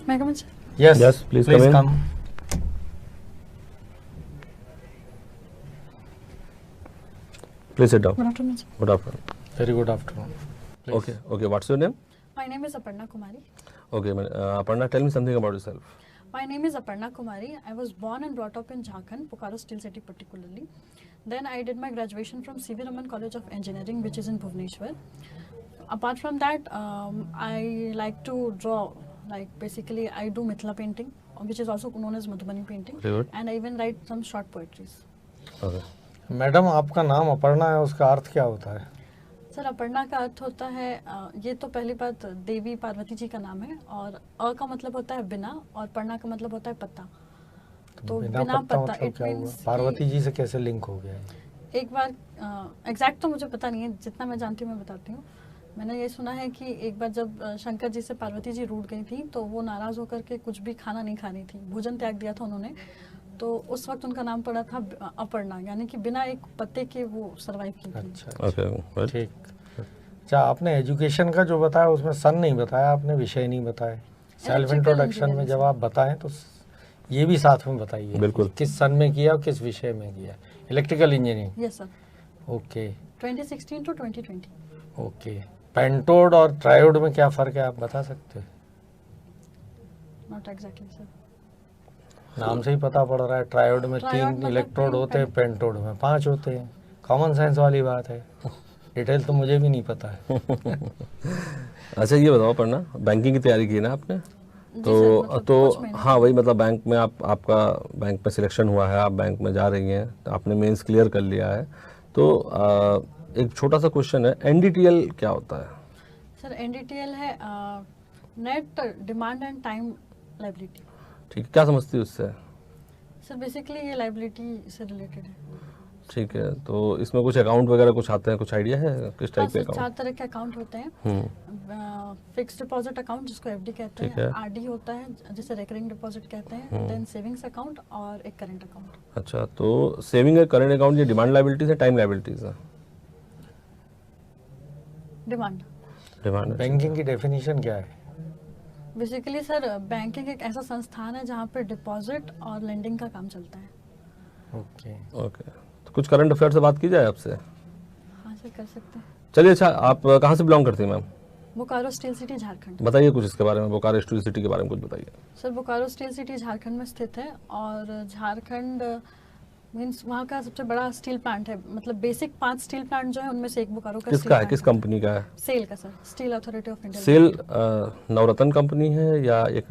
May I come in, sir? Yes, Yes, please please come in. come. Please sit down. Good afternoon, sir. Good afternoon. Very good afternoon. Please. Okay. What's your name? My name is Aparna Kumari. Okay, Aparna, tell me something about yourself. My name is Aparna Kumari. I was born and brought up in Jharkhand, Bokaro Steel City particularly. Then I did my graduation from C.V. Raman College of Engineering, which is in Bhubaneswar. Apart from that, I like to draw. Like basically, I do Mithila painting, which is also known as Madhubani painting, Very good. and I even write some short poetries. Okay. Madam आपका नाम अपर्णा है, उसका अर्थ क्या होता है? Sir Aparna का अर्थ होता है ये तो पहली बात देवी पार्वती जी का नाम है, और अ का मतलब होता है बिना और पर्णा का मतलब होता है पत्ता. तो बिना पत्ता मतलब इट क्या हुआ? मींस पार्वती जी से कैसे लिंक हो गया है? एक बार एग्जैक्ट तो मुझे पता नहीं है, जितना मैं जानती हूँ मैं बताती हूँ. मैंने ये सुना है कि एक बार जब शंकर जी से पार्वती जी रूठ गई थी तो वो नाराज होकर के कुछ भी खाना नहीं खा रही थी, भोजन त्याग दिया था उन्होंने. तो उस वक्त उनका नाम पड़ा था अपर्णा, यानी कि बिना एक पत्ते के वो सरवाइव की थी. अच्छा, Okay. Well, ठीक. अच्छा, आपने एजुकेशन का जो बताया उसमें सन नहीं बताया, आपने विषय नहीं बताया. सेल्फ Electrical इंट्रोडक्शन में engineering जब से. आप बताएं तो ये भी साथ में बताइए. बिल्कुल. किस सन में किया और किस विषय में किया? Electrical engineering. Yes sir. Okay 2016 to 2020. Okay. Pentode और ट्रायोड में क्या फ़र्क है, आप बता सकते हैं? Not exactly sir. नाम से ही पता पड़ रहा है. ट्रायोड में ट्रायोड 3 मतलब इलेक्ट्रोड तीन होते हैं, पेंटोड में 5 होते हैं. कॉमन सेंस वाली बात है. डिटेल तो मुझे भी नहीं पता है. अच्छा ये बताओ अपर्णा, बैंकिंग की तैयारी की है ना आपने? जी तो सर, मतलब तो कुछ महीने हाँ वही मतलब बैंक में आपका बैंक में सिलेक्शन हुआ है, आप बैंक में जा रही हैं, तो आपने मेंस क्लियर कर लिया है. तो एक छोटा सा क्वेश्चन है, एनडीटीएल क्या होता है? सर एनडीटीएल है net demand and time liability. ठीक है, क्या समझती है उससे? सर बेसिकली ये लाइबिलिटी से रिलेटेड है. ठीक है, तो इसमें कुछ अकाउंट वगैरह कुछ आते हैं, कुछ आइडिया है किस हाँ टाइप के सर, 4 अकाउंट? तरह के अकाउंट होते हैं. हम्म. फिक्स डिपॉजिट अकाउंट जिसको एफडी कहते ठीक हैं, है. आरडी होता है जिसे रेकरिंग डिपॉजिट कहते हैं, देन सेविंग्स अकाउंट और एक करंट अकाउंट. अच्छा, तो सेविंग है, करंट अकाउंट, ये डिमांड लाइबिलिटीज है, टाइम लाइबिलिटीज है? डिमांड. डिमांड. बैंकिंग की डेफिनेशन क्या है? बेसिकली सर बैंकिंग एक ऐसा संस्थान है जहाँ पे डिपॉजिट और लेंडिंग का काम चलता है. ओके. ओके, तो कुछ करंट अफेयर से बात की जाए आपसे? हाँ सर कर सकते हैं. चलिए. अच्छा, आप कहाँ से बिलोंग करती हैं ma'am? Bokaro steel city Jharkhand. बताइए कुछ इसके बारे में, बोकारो स्टील सिटी के बारे में कुछ बताइए. Sir Bokaro steel city Jharkhand में स्थित है, और झारखंड मीन्स वहाँ का सबसे बड़ा स्टील प्लांट है. मतलब बेसिक 5 स्टील प्लांट जो है उनमें से एक बोकारो का किसका है, किस कंपनी का है? सेल का sir, steel authority of India. SAIL Navratna company है या एक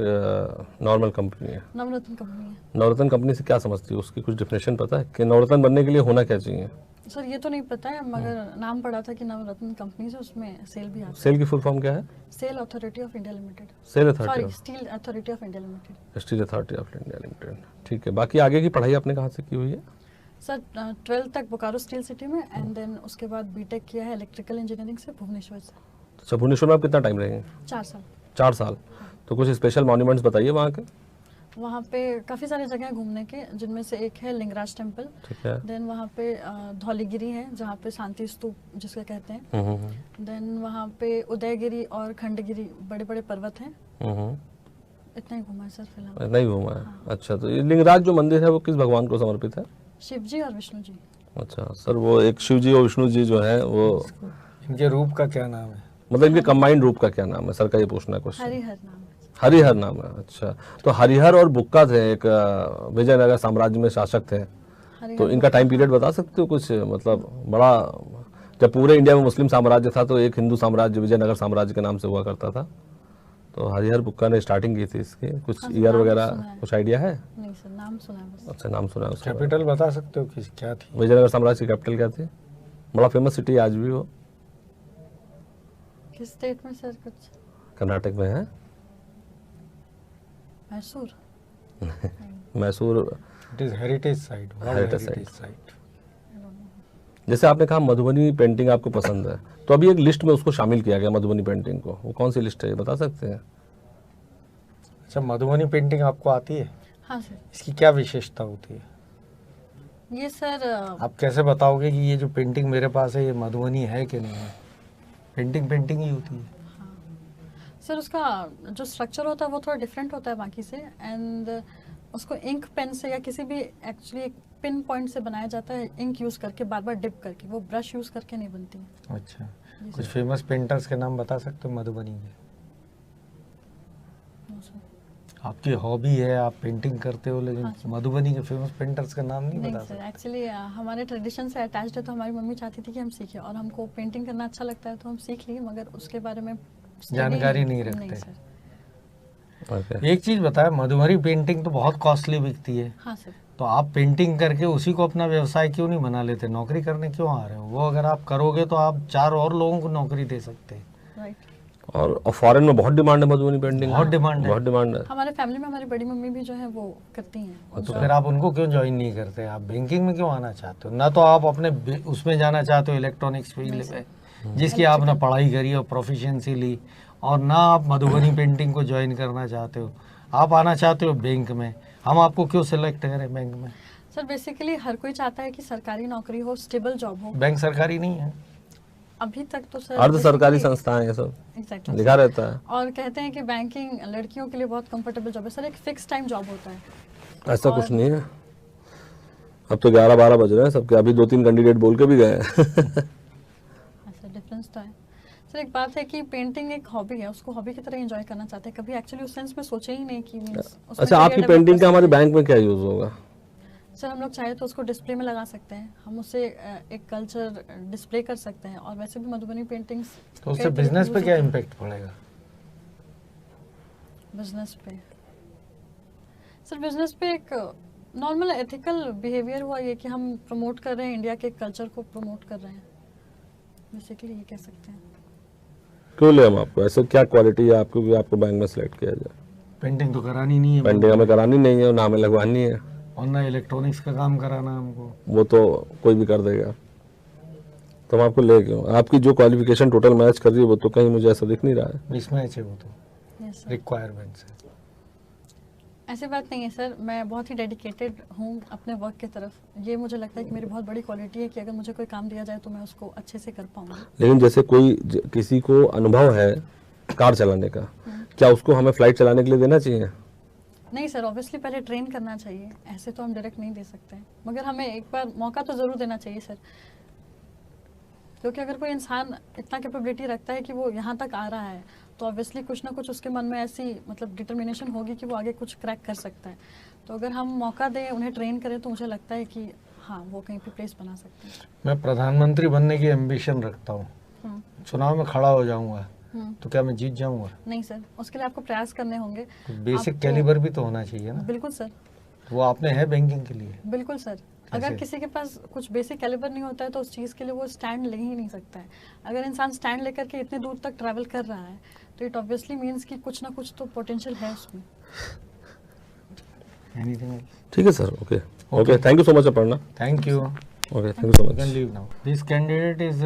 नॉर्मल कंपनी है? नवरत्न कंपनी है. नवरत्न कंपनी से क्या समझती है, उसकी कुछ डिफिनेशन पता है कि नवरत्न बनने के लिए होना क्या चाहिए? सर ये तो नहीं पता है, मगर नाम पड़ा था कि नवरत्न कंपनी से, उसमें सेल भी आता सेल की फुल फॉर्म क्या है? है. SAIL authority of India limited. SAIL sorry, authority steel authority of India limited. Of steel authority of India limited. ठीक है, बाकी आगे की पढ़ाई आपने कहाँ से की हुई है? सर 12th तक बोकारो स्टील सिटी में, एंड देन उसके बाद बीटेक किया है इलेक्ट्रिकल इंजीनियरिंग से भुवनेश्वर से. अच्छा, भुवनेश्वर में आप कितना टाइम रहेंगे? 4 साल. 4 साल. तो कुछ स्पेशल मॉन्यूमेंट्स बताइए वहाँ के. वहाँ पे काफ़ी सारी जगह हैं घूमने के, जिनमें से एक है लिंगराज टेम्पल. ठीक है. देन वहाँ पे धौलीगिरी है जहाँ पे शांति स्तूप जिसका कहते हैं. हम्म. देन वहाँ पे उदयगिरी और खंडगिरी बड़े बड़े पर्वत हैं. हम्म. इतना ही घूमा है सर फिलहाल. नहीं घूमा है. अच्छा, तो ये लिंगराज जो मंदिर है वो किस भगवान को समर्पित है? शिव जी और विष्णु जी. अच्छा सर, वो एक शिव जी और विष्णु जी जो है वो, इनके रूप का क्या नाम है? मतलब इनके कंबाइंड रूप का क्या नाम है सर, का ये पूछना है क्वेश्चन. हरिहर नाम है. हरिहर नाम है. अच्छा, तो हरिहर और बुक्का थे, एक विजयनगर साम्राज्य में शासक थे, हरिहर तो इनका टाइम पीरियड बता सकते हो कुछ? मतलब बड़ा, जब पूरे इंडिया में मुस्लिम साम्राज्य था तो एक हिंदू साम्राज्य विजयनगर साम्राज्य के नाम से हुआ करता था. तो हरिहर बुक्का ने स्टार्टिंग की थी इसकी. कुछ हाँ, ईयर नाम वगैरह सुना है. कुछ आइडिया है? नहीं सर, नाम सुना है बस. अच्छा, नाम सुना है उसका. कैपिटल बता सकते हो किस क्या थी? विजयनगर साम्राज्य की कैपिटल क्या थी? बड़ा फेमस सिटी है आज भी वो. किस स्टेट में सर? कुछ कर्नाटक में है. Mysore. Mysore. It is heritage site. Heritage heritage site. Site. जैसे आपने कहा मधुबनी पेंटिंग आपको पसंद है, तो अभी एक लिस्ट में उसको शामिल किया गया मधुबनी पेंटिंग को, वो कौन सी लिस्ट है ये बता सकते हैं? अच्छा, मधुबनी पेंटिंग आपको आती है? हाँ सर. इसकी क्या विशेषता होती है? ये सर आप कैसे बताओगे कि ये जो पेंटिंग मेरे पास है ये मधुबनी है कि नहीं है? पेंटिंग पेंटिंग ही होती है. सर उसका जो स्ट्रक्चर होता है वो थोड़ा डिफरेंट होता है बाकी से, एंड उसको इंक पेन से या किसी भी एक्चुअली एक पिन पॉइंट से बनाया जाता है, इंक यूज़ करके बार बार डिप करके, वो ब्रश यूज़ करके नहीं बनती है। अच्छा, कुछ फेमस पेंटर्स के नाम बता सकते हो मधुबनी के? No sir. आपकी हॉबी है, आप पेंटिंग करते हो, लेकिन हाँ, सर। मधुबनी के फेमस पेंटर्स का नाम नहीं नहीं बता सर, सकते? एक्चुअली हमारे ट्रेडिशन से अटैच्ड है, तो हमारी मम्मी चाहती थी कि हम सीखें, और हमको पेंटिंग करना अच्छा लगता है तो हम सीख लिए, मगर उसके बारे में study जानकारी नहीं रखते। नहीं सर। ओके। एक चीज बताया, मधुबनी पेंटिंग तो बहुत कॉस्टली बिकती है, हाँ सर। तो आप पेंटिंग करके उसी को अपना व्यवसाय क्यों नहीं बना लेते? नौकरी करने क्यों आ रहे हो? वो अगर आप करोगे तो आप 4 और लोगों को नौकरी दे सकते हैं। राइट। और फॉरेन में बहुत डिमांड है मधुबनी पेंटिंग, बहुत डिमांड है। बहुत डिमांड है। हमारे फैमिली में हमारी बड़ी मम्मी भी जो है वो करती हैं। तो फिर आप उनको क्यों ज्वाइन नहीं करते? आप बैंकिंग में क्यों आना चाहते हो? ना तो आप अपने उसमें जाना चाहते हो इलेक्ट्रॉनिक्स फील्ड पे, जिसकी आपने पढ़ाई करी और प्रोफिशिएंसी ली, और ना आप मधुबनी पेंटिंग को ज्वाइन करना चाहते हो, आप आना चाहते हो बैंक में। हम आपको क्यों सिलेक्ट करें बैंक में? सर बेसिकली हर कोई चाहता है कि सरकारी नौकरी हो, स्टेबल जॉब हो। बैंक सरकारी नहीं है। अभी तक तो सर अर्ध सरकारी संस्थाएं ये सब एग्जैक्टली लिखा रहता है। और कहते हैं कि बैंकिंग लड़कियों के लिए बहुत कंफर्टेबल जॉब है सर, एक फिक्स टाइम जॉब होता है। ऐसा कुछ नहीं है। अब तो 11-12 बज रहे हैं सबके, अभी 2-3 कैंडिडेट बोल के भी गए हैं। ऐसा डिफरेंस तो है सर। एक बात है कि पेंटिंग एक हॉबी है, उसको हॉबी की तरह एंजॉय करना चाहते हैं, कभी एक्चुअली उस सेंस में सोचे ही नहीं कि means उसमें अच्छा, career आपकी develop पेंटिंग का कर हमारे सकते हैं। बैंक में क्या यूज होगा? सर हम लोग चाहे तो उसको डिस्प्ले में लगा सकते हैं, हम उससे एक कल्चर डिस्प्ले कर सकते हैं, और वैसे भी मधुबनी पेंटिंग्स तो उससे बिजनेस पे क्या इम्पैक्ट पड़ेगा? बिजनेस पे सर, बिजनेस पे एक नॉर्मल एथिकल बिहेवियर हुआ ये कि हम प्रमोट कर रहे हैं, इंडिया के कल्चर को प्रमोट कर रहे हैं, बेसिकली ये कह सकते हैं। क्यों ले हम आपको? ऐसे क्या क्वालिटी है आपको कि आपको बैंक में सिलेक्ट किया जाए? पेंटिंग तो करानी नहीं है, पेंटिंग हमें करानी नहीं है और ना हमें लगवानी है, और ना इलेक्ट्रॉनिक्स का काम कराना हमको। वो तो कोई भी कर देगा, तो हम आपको ले क्यों? आपकी जो क्वालिफिकेशन टोटल मैच कर रही है वो तो कहीं मुझे ऐसा दिख नहीं रहा है। मिसमैच है वो तो यस सर। रिक्वायरमेंट से। ऐसी बात नहीं है सर, मैं बहुत ही डेडिकेटेड हूँ अपने वर्क की तरफ। ये मुझे लगता है कि मेरी बहुत बड़ी क्वालिटी है कि अगर मुझे कोई काम दिया जाए तो मैं उसको अच्छे से कर पाऊंगी। लेकिन जैसे किसी को अनुभव है कार चलाने का, क्या उसको हमें फ्लाइट चलाने के लिए देना चाहिए? नहीं सर, ऑब्वियसली पहले ट्रेन करना चाहिए, ऐसे तो हम डायरेक्ट नहीं दे सकते हैं, मगर हमें एक बार मौका तो ज़रूर देना चाहिए सर, क्योंकि अगर कोई इंसान इतना कैपेबिलिटी रखता है कि वो यहाँ तक आ रहा है तो ऑब्वियसली कुछ ना कुछ उसके मन में ऐसी मतलब डिटर्मिनेशन होगी कि वो आगे कुछ क्रैक कर सकता है। तो अगर हम मौका दें, उन्हें ट्रेन करें, तो मुझे लगता है कि हाँ वो कहीं पे प्लेस बना सकते हैं। मैं प्रधानमंत्री बनने की एम्बिशन रखता हूँ, चुनाव में खड़ा हो जाऊंगा तो क्या मैं जीत जाऊंगा? नहीं सर, उसके लिए आपको प्रयास करने होंगे। बेसिक आपको- कैलिबर भी तो होना चाहिए ना। बिल्कुल सर, वो आपने है बैंकिंग के लिए। बिल्कुल सर। अगर किसी के पास कुछ बेसिक कैलिबर नहीं होता है तो उस चीज़ के लिए वो स्टैंड ले ही नहीं सकता है। अगर इंसान स्टैंड लेकर के इतने दूर तक ट्रैवल कर रहा है तो इट ऑब्वियसली मीन्स कि कुछ ना कुछ तो पोटेंशियल है उसमें। Anything else? ठीक है sir, okay okay, thank you so much Aparna. Thank you. Okay, thank you so You can much. leave now. This candidate is,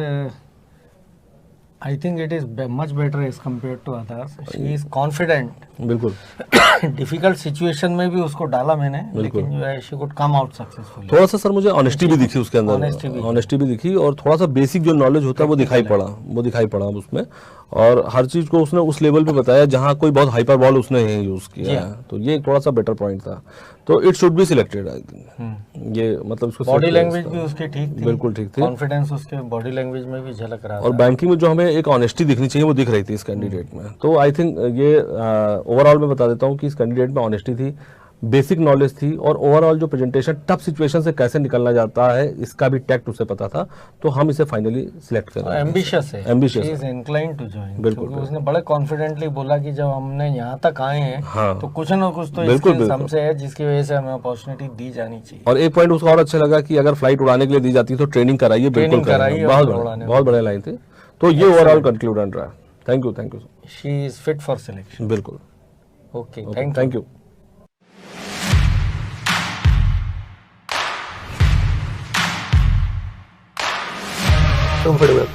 I think it is much better as compared to others. She is confident. बिल्कुल। Difficult situation में भी उसको डाला मैंने, बिल्कुल। लेकिन जो है she could come out successfully. थोड़ा सा सर मुझे ऑनेस्टी भी दिखी उसके Honesty अंदर, भी। ऑनेस्टी भी दिखी, और थोड़ा सा बेसिक जो नॉलेज होता है वो दिखाई पड़ा अब उसमें, और हर चीज को उसने उस लेवल पे बताया जहाँ कोई बहुत हाइपर बॉल उसने नहीं यूज किया है, तो ये थोड़ा सा बेटर पॉइंट था, तो it should be selected I think. ये मतलब इसको बॉडी select लैंग्वेज किया भी इसका। उसकी ठीक थी, बिल्कुल ठीक थी, कॉन्फिडेंस उसके बॉडी लैंग्वेज में भी झलक रहा और था। बैंकिंग में जो हमें एक ऑनेस्टी दिखनी चाहिए वो दिख रही थी इस कैंडिडेट में। तो आई थिंक ये ओवरऑल मैं बता देता हूँ कि इस कैंडिडेट में ऑनेस्टी थी, बेसिक नॉलेज थी, और ओवरऑल जो प्रेजेंटेशन टफ सिचुएशन से कैसे निकलना जाता है इसका भी टैक्ट उसे पता था, तो हम इसे फाइनली सिलेक्ट कर रहे हैं। एम्बिशियस है, Ambitious She is inclined to join, बिल्कुल, क्योंकि उसने बड़े कॉन्फिडेंटली बोला कि जब हमने यहाँ तक आए हैं हाँ। तो कुछ ना कुछ तो बिल्कुल, skills बिल्कुल। हमसे है जिसकी वजह से हमें अपॉर्चुनिटी दी जानी चाहिए। और एक पॉइंट उसका और अच्छा लगा कि अगर फ्लाइट उड़ाने के लिए दी जाती है तो ट्रेनिंग कराइए, बिल्कुल Training कराइए कराइए। और उड़ाने बहुत बढ़िया लाइन थी, तो ये ओवरऑल कंक्लूडेंट रहा। Thank you She is fit for selection. बिल्कुल। Okay, thank you. कंफर्टेबल।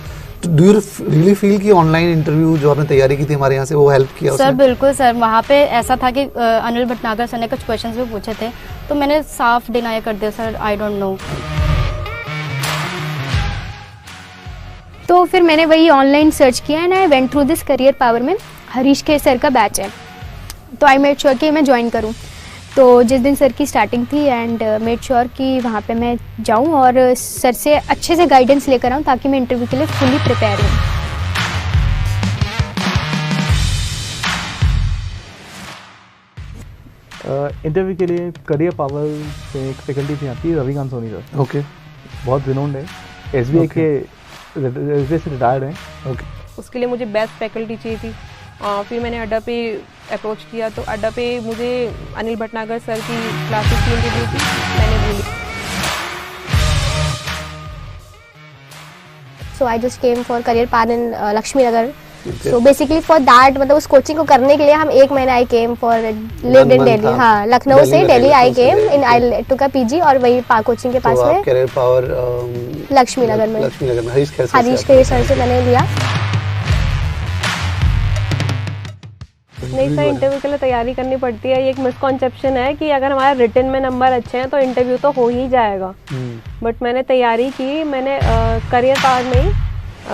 तो डू यू रियली फील कि ऑनलाइन इंटरव्यू जो आपने तैयारी की थी हमारे यहाँ से वो हेल्प किया सर उसने? बिल्कुल सर, वहाँ पे ऐसा था कि अनिल भटनागर सर ने कुछ क्वेश्चंस भी पूछे थे तो मैंने साफ डिनाई कर दिया सर, आई डोंट नो। तो फिर मैंने वही ऑनलाइन सर्च किया and I went through this career power में। हरीश के सर का बैच है, तो आई मेड श्योर कि मैं ज्वाइन करूं। तो जिस दिन सर की स्टार्टिंग थी एंड मेड श्योर कि वहाँ पे मैं जाऊं और सर से अच्छे से गाइडेंस लेकर आऊं ताकि मैं इंटरव्यू के लिए फुली प्रिपेयर हूँ। इंटरव्यू के लिए करियर पावर से एक फैकल्टी थी आती है, रविकांत सोनी सर। ओके बहुत रिनाउंड है, एसबीआई के एसबीआई से रिटायर्ड हैं। ओके उसके लिए मुझे बेस्ट फैकल्टी चाहिए थी। फिर मैंने अड्डा पे अप्रोच किया, तो अड्डा पे मुझे अनिल भटनागर सर की क्लासेस की इंटरव्यू थी, मैंने वो ली। So I just came for career path in Lakshmi Nagar. So basically for that, मतलब उस कोचिंग को करने के लिए हम 1 महीना I came for lived in Delhi. हाँ, लखनऊ से दिल्ली आई केम इन आई टुक अ पीजी और वही कोचिंग के पास में करियर पावर लक्ष्मी नगर में हरीश के सर से मैंने लिया। नहीं सर, इंटरव्यू के लिए तैयारी करनी पड़ती है। ये एक मिसकॉन्सेप्शन है कि अगर हमारे रिटन में नंबर अच्छे हैं तो इंटरव्यू तो हो ही जाएगा। बट मैंने तैयारी की, मैंने करियर पाथ में ही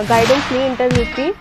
गाइडेंस ली इंटरव्यू की।